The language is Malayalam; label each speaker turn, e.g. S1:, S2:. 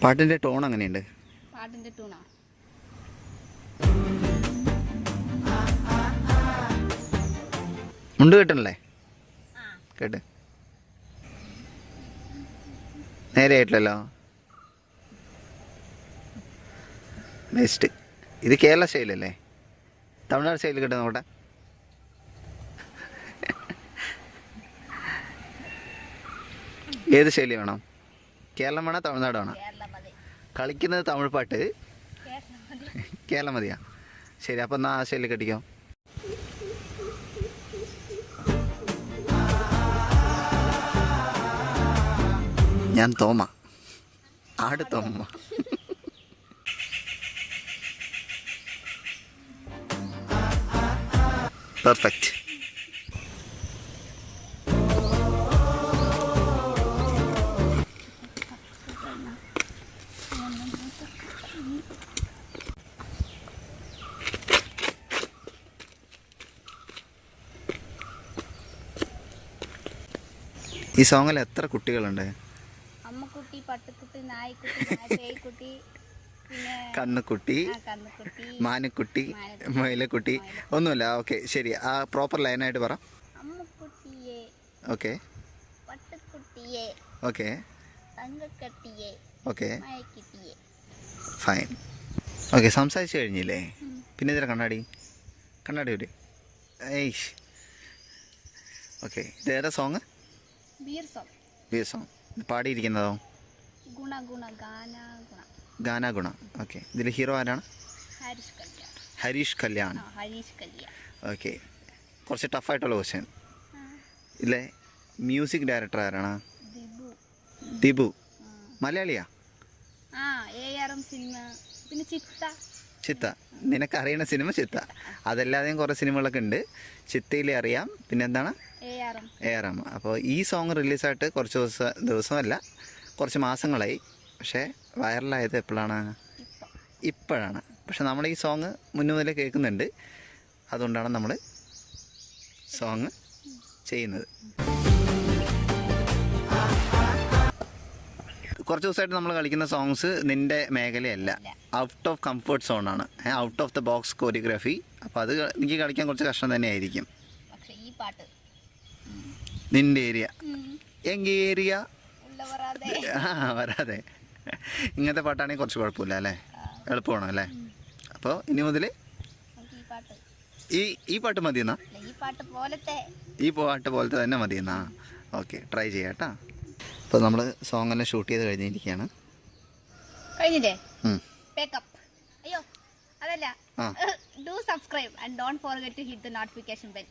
S1: പാട്ടിൻ്റെ ടോൺ എങ്ങനെയുണ്ട്?
S2: പാട്ടിൻ്റെ ടൂണാ
S1: മുണ്ട് കേട്ടല്ലേ? കേട്ട് നേരെ ആയിട്ടില്ലല്ലോ. ബെസ്റ്റ്. ഇത് കേരള സ്റ്റൈലല്ലേ? തമിഴ്നാട് സ്റ്റൈൽ കേട്ടോ നോക്കട്ടെ. ഏത് ശൈലി വേണം? കേരളം വേണോ തമിഴ്നാട് വേണോ? കളിക്കുന്നത് തമിഴ് പാട്ട്, കേരളം മതിയാ? ശരി, അപ്പം എന്നാൽ ആ ശൈലി കെട്ടിക്കോ. ഞാൻ തോമ, ആട് തോമ. പെർഫെക്റ്റ്. ഈ സോങ്ങിൽ എത്ര കുട്ടികളുണ്ട്?
S2: അമ്മക്കുട്ടി, പട്ടുക്കുട്ടി, നായ്ക്കുട്ടി, പേയ്ക്കുട്ടി, പിന്നെ
S1: കന്നുകുട്ടി, മാനുക്കുട്ടി, മയിലക്കുട്ടി. ഒന്നുമില്ല. ഓക്കെ, ശരി. ആ പ്രോപ്പർ ലൈനായിട്ട് പറ.
S2: അമ്മക്കുട്ടിയെ,
S1: ഓക്കെ,
S2: പട്ടുക്കുട്ടിയെ,
S1: ഓക്കെ,
S2: തങ്കക്കട്ടിയെ,
S1: ഓക്കെ,
S2: മയക്കിട്ടിയെ.
S1: ഫൈൻ. ഓക്കെ, സംസാരിച്ച് കഴിഞ്ഞില്ലേ? പിന്നെ ഇതിലെ കണ്ണാടി ഒരു ഏയ്ഷ്. ഓക്കെ, ഇതേതാ സോങ്? ബീർ സോങ്. പാടിയിരിക്കുന്നതോ? ഗാന ഗുണ. ഓക്കെ, ഇതിൽ ഹീറോ ആരാണ്? ഹരീഷ് കല്യാൺ. ഓക്കെ, കുറച്ച് ടഫായിട്ടുള്ള ക്വസ്റ്റ്യൻ. ഇല്ലേ, മ്യൂസിക് ഡയറക്ടർ ആരാണ്? ദിബു. മലയാളിയാ? ചിത്ത. നിനക്കറിയണ സിനിമ ചിത്ത. അതല്ലാതെയും കുറേ സിനിമകളൊക്കെ ഉണ്ട്. ചിത്തയിലെ അറിയാം. പിന്നെ എന്താണ്? AR റഹ്മാൻ. അപ്പോൾ ഈ സോങ് റിലീസായിട്ട് കുറച്ച് ദിവസമല്ല, കുറച്ച് മാസങ്ങളായി. പക്ഷേ വൈറലായത് എപ്പോഴാണ്? ഇപ്പോഴാണ്. പക്ഷെ നമ്മൾ ഈ സോങ് മുന്നേ കേൾക്കുന്നുണ്ട്. അതുകൊണ്ടാണ് നമ്മൾ സോങ് ചെയ്യുന്നത്. കുറച്ച് ദിവസമായിട്ട് നമ്മൾ കളിക്കുന്ന സോങ്സ് നിൻ്റെ മേഖലയല്ല, ഔട്ട് ഓഫ് കംഫർട്ട് സോണാണ്, out of the box choreography. അപ്പോൾ അത് എനിക്ക് കളിക്കാൻ കുറച്ച് കഷ്ടം തന്നെ ആയിരിക്കും. നിൻ്റെ ഏരിയ എങ്കിൽ ഏരിയ വരാതെ ഇങ്ങനത്തെ പാട്ടാണെങ്കിൽ കുറച്ച് കുഴപ്പമില്ല അല്ലേ? എളുപ്പമാണോ അല്ലേ? അപ്പോൾ ഇനി മുതൽ ഈ പാട്ട് മതിയെന്നാ? ഈ പാട്ട് പോലത്തെ തന്നെ മതിയെന്നാ? ഓക്കെ, ട്രൈ ചെയ്യാം കേട്ടോ. അപ്പോൾ നമ്മൾ സോങ് എല്ലാം ഷൂട്ട് ചെയ്ത് കഴിഞ്ഞിരിക്കുകയാണ്.
S2: കഴിഞ്ഞില്ലേ? അയ്യോ അതല്ല, do subscribe and don't forget to hit the notification bell.